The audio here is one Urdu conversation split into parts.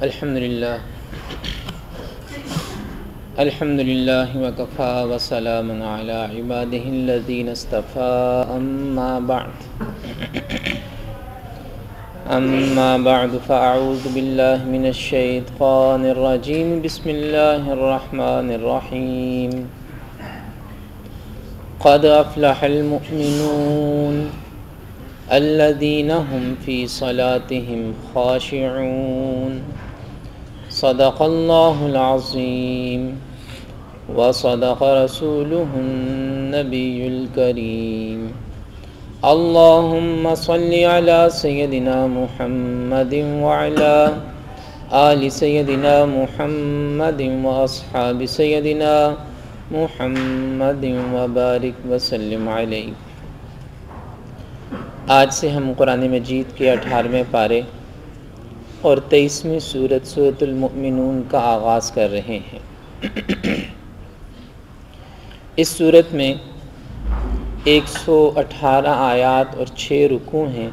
الحمدللہ وکفا وسلام علی عبادہ الذین اصطفى اما بعد فاعوذ باللہ من الشیطان الرجیم بسم اللہ الرحمن الرحیم قد افلح المؤمنون الذین هم فی صلاتهم خاشعون صدق اللہ العظیم وصدق رسوله النبی الکریم اللہم صل علی سیدنا محمد وعلی آل سیدنا محمد واصحاب سیدنا محمد وبارک وسلم علیہ۔ آج سے ہم قرآن مجید کے 18ویں پارے اور 23ویں سورۃ المؤمنون کا آغاز کر رہے ہیں۔ اس سورت میں 118 آیات اور 6 رکوع ہیں،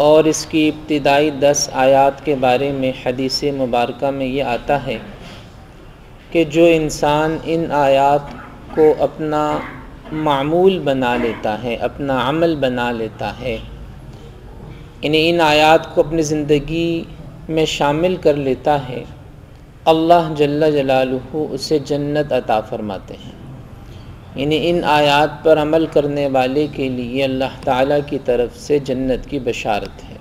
اور اس کی ابتدائی 10 آیات کے بارے میں حدیث مبارکہ میں یہ آتا ہے کہ جو انسان ان آیات کو اپنا معمول بنا لیتا ہے، اپنا عمل بنا لیتا ہے، یعنی ان آیات کو اپنی زندگی میں شامل کر لیتا ہے، اللہ جل جلالہ اسے جنت عطا فرماتے ہیں۔ یعنی ان آیات پر عمل کرنے والے کے لیے اللہ تعالیٰ کی طرف سے جنت کی بشارت ہے۔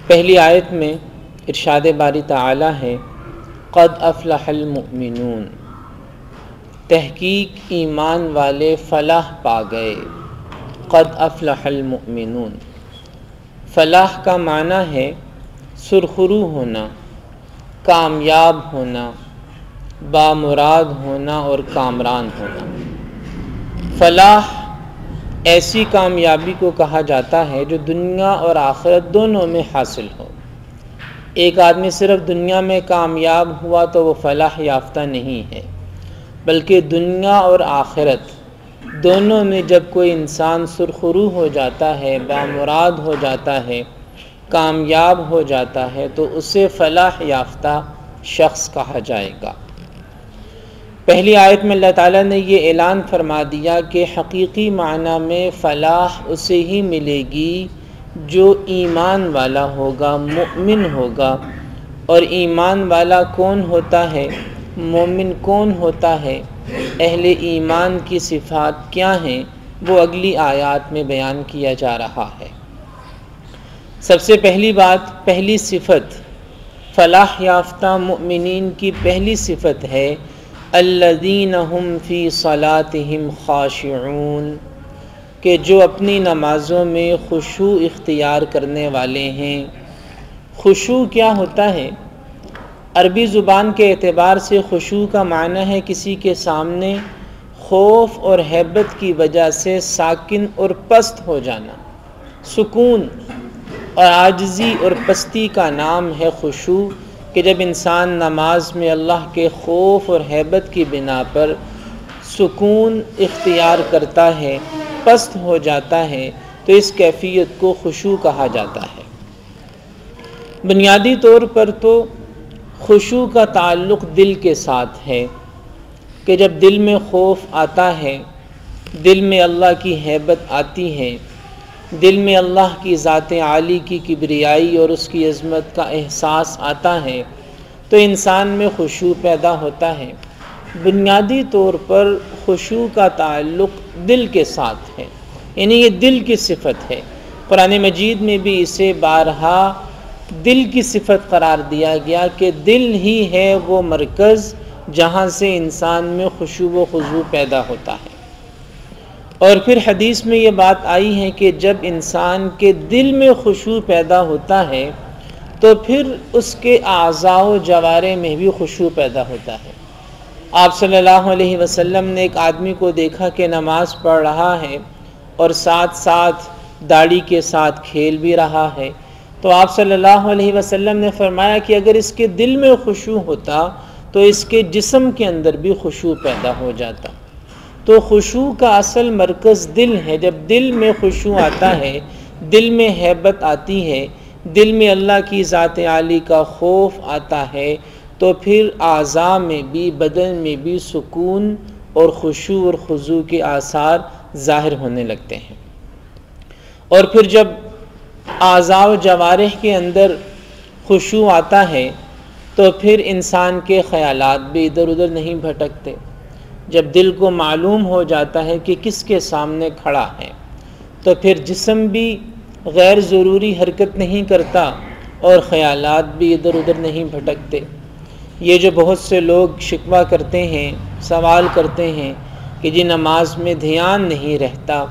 پہلی آیت میں ارشاد باری تعالیٰ ہے قد افلح المؤمنون، تحقیق ایمان والے فلاح پا گئے۔ قد افلح المؤمنون، فلاح کا معنی ہے سرخرو ہونا، کامیاب ہونا، بامراد ہونا اور کامران ہونا۔ فلاح ایسی کامیابی کو کہا جاتا ہے جو دنیا اور آخرت دونوں میں حاصل ہو۔ ایک آدمی صرف دنیا میں کامیاب ہوا تو وہ فلاح یافتہ نہیں ہے، بلکہ دنیا اور آخرت دونوں میں جب کوئی انسان سرخرو ہو جاتا ہے، بامراد ہو جاتا ہے، کامیاب ہو جاتا ہے تو اسے فلاح یافتہ شخص کہا جائے گا۔ پہلی آیت میں اللہ تعالیٰ نے یہ اعلان فرما دیا کہ حقیقی معنی میں فلاح اسے ہی ملے گی جو ایمان والا ہوگا، مؤمن ہوگا۔ اور ایمان والا کون ہوتا ہے، مومن کون ہوتا ہے، اہل ایمان کی صفات کیا ہیں، وہ اگلی آیات میں بیان کیا جا رہا ہے۔ سب سے پہلی بات، پہلی صفت فلاح یافتہ مؤمنین کی پہلی صفت ہے الذین هم فی صلاتهم خاشعون، کہ جو اپنی نمازوں میں خشوع اختیار کرنے والے ہیں۔ خشوع کیا ہوتا ہے؟ عربی زبان کے اعتبار سے خشوع کا معنی ہے کسی کے سامنے خوف اور ہیبت کی وجہ سے ساکن اور پست ہو جانا۔ سکون اور عاجزی اور پستی کا نام ہے خشوع، کہ جب انسان نماز میں اللہ کے خوف اور ہیبت کی بنا پر سکون اختیار کرتا ہے، پست ہو جاتا ہے، تو اس کیفیت کو خشوع کہا جاتا ہے۔ بنیادی طور پر تو خشوع کا تعلق دل کے ساتھ ہے، کہ جب دل میں خوف آتا ہے، دل میں اللہ کی ہیبت آتی ہے، دل میں اللہ کی ذات عالی کی کبریائی اور اس کی عظمت کا احساس آتا ہے تو انسان میں خشوع پیدا ہوتا ہے۔ بنیادی طور پر خشوع کا تعلق دل کے ساتھ ہے، یعنی یہ دل کی صفت ہے۔ قرآن مجید میں بھی اسے بارہا دل کی صفت قرار دیا گیا کہ دل ہی ہے وہ مرکز جہاں سے انسان میں خشوع و خضوع پیدا ہوتا ہے۔ اور پھر حدیث میں یہ بات آئی ہے کہ جب انسان کے دل میں خشوع پیدا ہوتا ہے تو پھر اس کے اعضاء و جوارح میں بھی خشوع پیدا ہوتا ہے۔ آپ صلی اللہ علیہ وسلم نے ایک آدمی کو دیکھا کہ نماز پڑھ رہا ہے اور ساتھ ساتھ داڑھی کے ساتھ کھیل بھی رہا ہے، تو آپ صلی اللہ علیہ وسلم نے فرمایا کہ اگر اس کے دل میں خشوع ہوتا تو اس کے جسم کے اندر بھی خشوع پیدا ہو جاتا۔ تو خشوع کا اصل مرکز دل ہے۔ جب دل میں خشوع آتا ہے، دل میں ہیبت آتی ہے، دل میں اللہ کی ذات عالی کا خوف آتا ہے تو پھر اعضاء میں بھی، بدن میں بھی سکون اور خشوع اور خضوع کے آثار ظاہر ہونے لگتے ہیں۔ اور پھر جب اعضاء و جوارح کے اندر خشوع آتا ہے تو پھر انسان کے خیالات بھی ادھر ادھر نہیں بھٹکتے۔ جب دل کو معلوم ہو جاتا ہے کہ کس کے سامنے کھڑا ہے تو پھر جسم بھی غیر ضروری حرکت نہیں کرتا اور خیالات بھی ادھر ادھر نہیں بھٹکتے۔ یہ جو بہت سے لوگ شکوہ کرتے ہیں، سوال کرتے ہیں کہ جی نماز میں دھیان نہیں رہتا،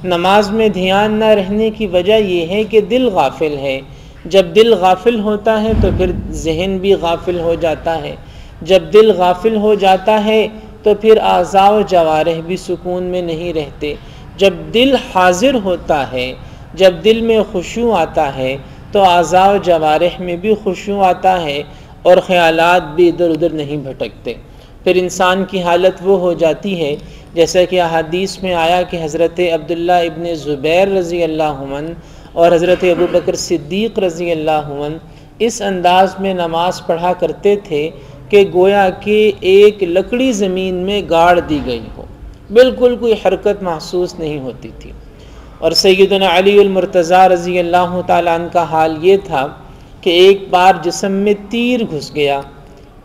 نماز میں دھیان نہ رہنے کی وجہ یہ ہے کہ دل غافل ہے۔ جب دل غافل ہوتا ہے تو پھر ذہن بھی غافل ہو جاتا ہے، جب دل غافل ہو جاتا ہے تو پھر اعضاء و جوارح بھی سکون میں نہیں رہتے۔ جب دل حاضر ہوتا ہے، جب دل میں خشوع آتا ہے تو اعضاء و جوارح میں بھی خشوع آتا ہے اور خیالات بھی ادھر ادھر نہیں بھٹکتے۔ پھر انسان کی حالت وہ ہو جاتی ہے جیسا کہ احادیث میں آیا کہ حضرت عبداللہ ابن زبیر رضی اللہ عنہ اور حضرت ابوبکر صدیق رضی اللہ عنہ اس انداز میں نماز پڑھا کرتے تھے کہ گویا کہ ایک لکڑی زمین میں گاڑ دی گئی ہو، بالکل کوئی حرکت محسوس نہیں ہوتی تھی۔ اور سیدنا علی المرتضیٰ رضی اللہ تعالیٰ عنہ کا حال یہ تھا کہ ایک بار جسم میں تیر گھس گیا،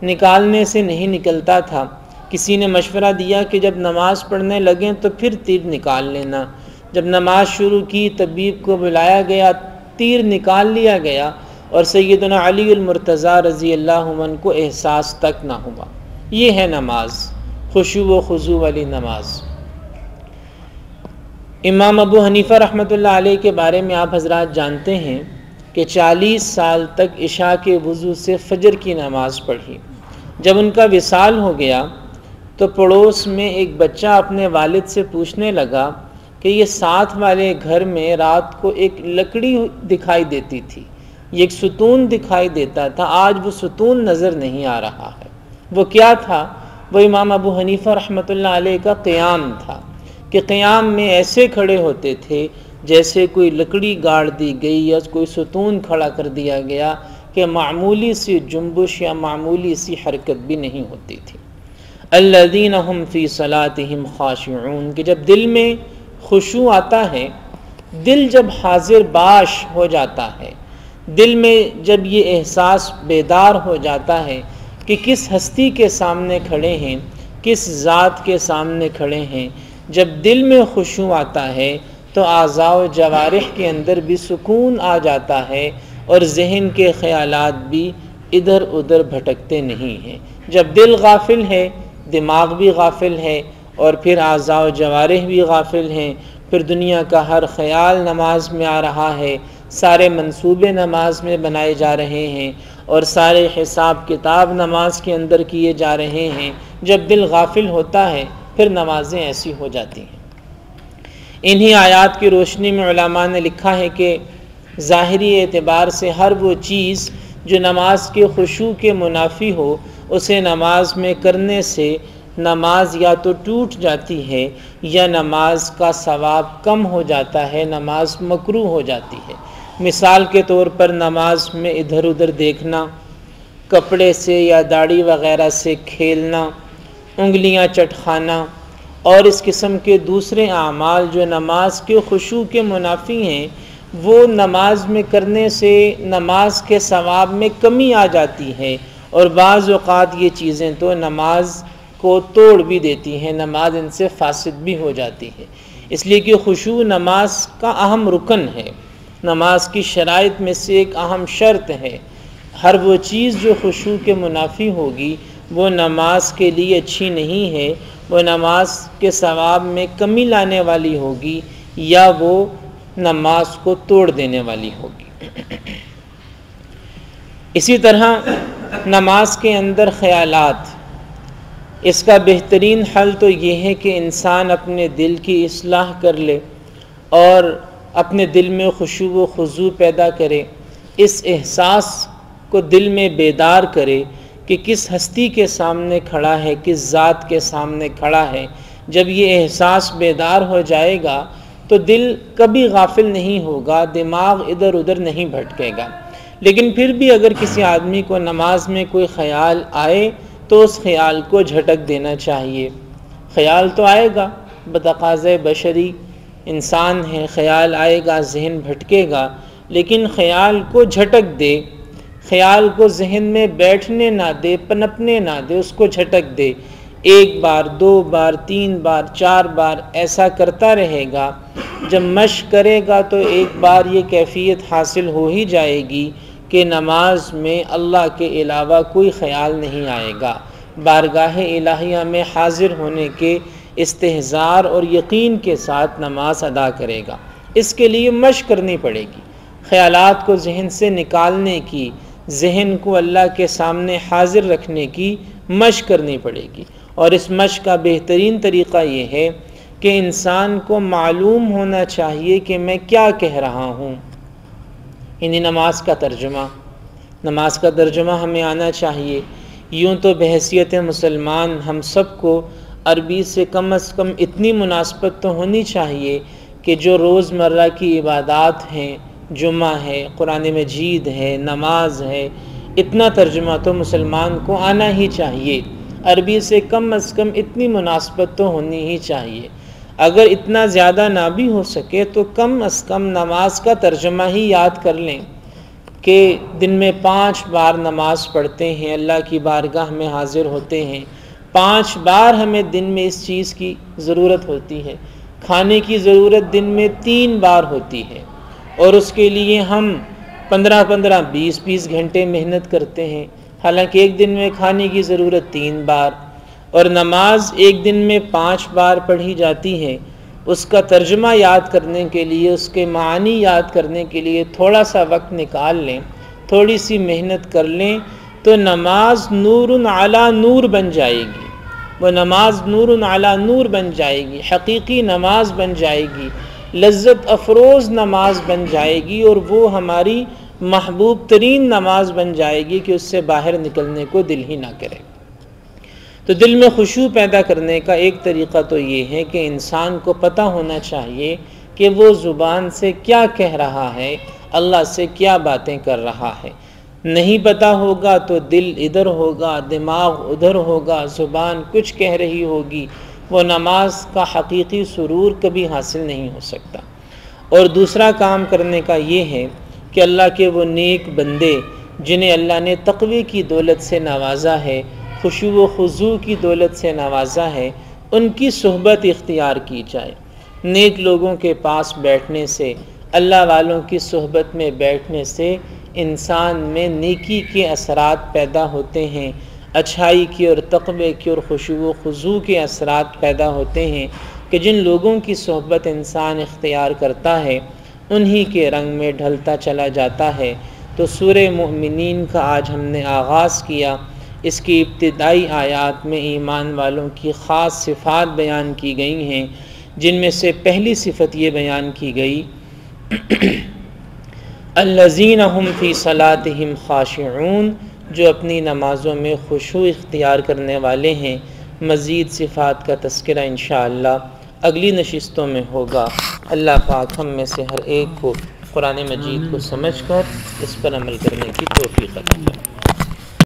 نکالنے سے نہیں نکلتا تھا۔ کسی نے مشورہ دیا کہ جب نماز پڑھنے لگیں تو پھر تیر نکال لینا۔ جب نماز شروع کی، طبیب کو بلایا گیا، تیر نکال لیا گیا اور سیدنا علی المرتضیٰ رضی اللہ عنہ کو احساس تک نہ ہوا۔ یہ ہے نماز، خشوع و خضوع والی نماز۔ امام ابو حنیفہ رحمۃ اللہ علیہ کے بارے میں آپ حضرات جانتے ہیں کہ 40 سال تک عشاء کے وضو سے فجر کی نماز پڑھی۔ جب ان کا وصال ہو گیا تو پڑوس میں ایک بچہ اپنے والد سے پوچھنے لگا کہ یہ ساتھ والے گھر میں رات کو ایک لکڑی دکھائی دیتی تھی، یہ ایک ستون دکھائی دیتا تھا، آج وہ ستون نظر نہیں آ رہا ہے۔ وہ کیا تھا؟ وہ امام ابو حنیفہ رحمۃ اللہ علیہ کا قیام تھا کہ قیام میں ایسے کھڑے ہوتے تھے جیسے کوئی لکڑی گاڑ دی گئی یا کوئی ستون کھڑا کر دیا گیا کہ معمولی سی جنبش یا معمولی سی حرکت بھی نہیں ہوتی تھی۔ الذین هم فی صلاتہم خاشعون، کہ جب دل میں خشوع آتا ہے، دل جب حاضر باش ہو جاتا ہے، دل میں جب یہ احساس بیدار ہو جاتا ہے کہ کس ہستی کے سامنے کھڑے ہیں، کس ذات کے سامنے کھڑے ہیں، جب دل میں خشوع آتا ہے تو اعضاء و جوارح کے اندر بھی سکون آ جاتا ہے اور ذہن کے خیالات بھی ادھر ادھر بھٹکتے نہیں ہیں۔ جب دل غافل ہے، دماغ بھی غافل ہے اور پھر اعضاء و جوارح بھی غافل ہیں، پھر دنیا کا ہر خیال نماز میں آ رہا ہے، سارے منصوبے نماز میں بنائے جا رہے ہیں اور سارے حساب کتاب نماز کے اندر کیے جا رہے ہیں۔ جب دل غافل ہوتا ہے پھر نمازیں ایسی ہو جاتی ہیں۔ انہی آیات کی روشنی میں علماء نے لکھا ہے کہ ظاہری اعتبار سے ہر وہ چیز جو نماز کے خشوع کے منافی ہو، اسے نماز میں کرنے سے نماز یا تو ٹوٹ جاتی ہے یا نماز کا ثواب کم ہو جاتا ہے، نماز مکروہ ہو جاتی ہے۔ مثال کے طور پر نماز میں ادھر ادھر دیکھنا، کپڑے سے یا داڑھی وغیرہ سے کھیلنا، انگلیاں چٹکانا اور اس قسم کے دوسرے اعمال جو نماز کے خشوع کے منافی ہیں، وہ نماز میں کرنے سے نماز کے ثواب میں کمی آ جاتی ہے اور بعض اوقات یہ چیزیں تو نماز کو توڑ بھی دیتی ہیں، نماز ان سے فاسد بھی ہو جاتی ہے۔ اس لیے کہ خشوع نماز کا اہم رکن ہے، نماز کی شرائط میں سے ایک اہم شرط ہے۔ ہر وہ چیز جو خشوع کے منافی ہوگی وہ نماز کے لیے اچھی نہیں ہے، وہ نماز کے ثواب میں کمی لانے والی ہوگی یا وہ نماز کو توڑ دینے والی ہوگی۔ اسی طرح نماز کے اندر خیالات، اس کا بہترین حل تو یہ ہے کہ انسان اپنے دل کی اصلاح کر لے اور اپنے دل میں خشوع و خضوع پیدا کرے، اس احساس کو دل میں بیدار کرے کہ کس ہستی کے سامنے کھڑا ہے، کس ذات کے سامنے کھڑا ہے۔ جب یہ احساس بیدار ہو جائے گا تو دل کبھی غافل نہیں ہوگا، دماغ ادھر ادھر نہیں بھٹکے گا۔ لیکن پھر بھی اگر کسی آدمی کو نماز میں کوئی خیال آئے تو اس خیال کو جھٹک دینا چاہیے۔ خیال تو آئے گا، بتقاضۂ بشری انسان ہے، خیال آئے گا، ذہن بھٹکے گا، لیکن خیال کو جھٹک دے، خیال کو ذہن میں بیٹھنے نہ دے، پنپنے نہ دے، اس کو جھٹک دے۔ ایک بار، دو بار، تین بار، چار بار ایسا کرتا رہے گا۔ جب مشق کرے گا تو ایک بار یہ کیفیت حاصل ہو ہی جائے گی کہ نماز میں اللہ کے علاوہ کوئی خیال نہیں آئے گا، بارگاہ الہیہ میں حاضر ہونے کے استحضار اور یقین کے ساتھ نماز ادا کرے گا۔ اس کے لیے مشق کرنی پڑے گی، خیالات کو ذہن سے نکالنے کی، ذہن کو اللہ کے سامنے حاضر رکھنے کی مشق کرنی پڑے گی۔ اور اس مشق کا بہترین طریقہ یہ ہے کہ انسان کو معلوم ہونا چاہیے کہ میں کیا کہہ رہا ہوں، یعنی نماز کا ترجمہ ہمیں آنا چاہیے۔ یوں تو بحیثیت مسلمان ہم سب کو عربی سے کم از کم اتنی مناسبت تو ہونی چاہیے کہ جو روزمرہ کی عبادات ہیں، جمعہ ہے، قرآن مجید ہے، نماز ہے، اتنا ترجمہ تو مسلمان کو آنا ہی چاہیے۔ عربی سے کم از کم اتنی مناسبت تو ہونی ہی چاہیے۔ اگر اتنا زیادہ نہ بھی ہو سکے تو کم از کم نماز کا ترجمہ ہی یاد کر لیں کہ دن میں 5 بار نماز پڑھتے ہیں، اللہ کی بارگاہ میں حاضر ہوتے ہیں، 5 بار ہمیں دن میں اس چیز کی ضرورت ہوتی ہے، کھانے کی ضرورت دن میں 3 بار ہوتی ہے، اور اس کے لیے ہم 15 20 گھنٹے محنت کرتے ہیں، حالانکہ ایک دن میں کھانے کی ضرورت 3 بار، اور نماز ایک دن میں 5 بار پڑھی جاتی ہے۔ اس کا ترجمہ یاد کرنے کے لیے، اس کے معنی یاد کرنے کے لیے تھوڑا سا وقت نکال لیں، تھوڑی سی محنت کر لیں تو نماز نور علی نور بن جائے گی، وہ نماز نور علی نور بن جائے گی، حقیقی نماز بن جائے گی، لذت افروز نماز بن جائے گی، اور وہ ہماری محبوب ترین نماز بن جائے گی کہ اس سے باہر نکلنے کو دل ہی نہ کرے۔ تو دل میں خشوع پیدا کرنے کا ایک طریقہ تو یہ ہے کہ انسان کو پتہ ہونا چاہیے کہ وہ زبان سے کیا کہہ رہا ہے، اللہ سے کیا باتیں کر رہا ہے۔ نہیں پتہ ہوگا تو دل ادھر ہوگا، دماغ ادھر ہوگا، زبان کچھ کہہ رہی ہوگی، وہ نماز کا حقیقی سرور کبھی حاصل نہیں ہو سکتا۔ اور دوسرا کام کرنے کا یہ ہے کہ اللہ کے وہ نیک بندے جنہیں اللہ نے تقوی کی دولت سے نوازا ہے، خشوع و خضوع کی دولت سے نوازا ہے، ان کی صحبت اختیار کی جائے۔ نیک لوگوں کے پاس بیٹھنے سے، اللہ والوں کی صحبت میں بیٹھنے سے انسان میں نیکی کے اثرات پیدا ہوتے ہیں، اچھائی کی اور تقوی کی اور خشوع و خضوع کے اثرات پیدا ہوتے ہیں کہ جن لوگوں کی صحبت انسان اختیار کرتا ہے انہی کے رنگ میں ڈھلتا چلا جاتا ہے۔ تو سورہ مومنین کا آج ہم نے آغاز کیا، اس کی ابتدائی آیات میں ایمان والوں کی خاص صفات بیان کی گئی ہیں، جن میں سے پہلی صفت یہ بیان کی گئی الذین ہم فی صلاتہم خاشعون، جو اپنی نمازوں میں خشوع اختیار کرنے والے ہیں۔ مزید صفات کا تذکرہ انشاءاللہ اگلی نشستوں میں ہوگا۔ اللہ پاک ہم میں سے ہر ایک کو قرآن مجید کو سمجھ کر اس پر عمل کرنے کی توفیق عطا فرمائے۔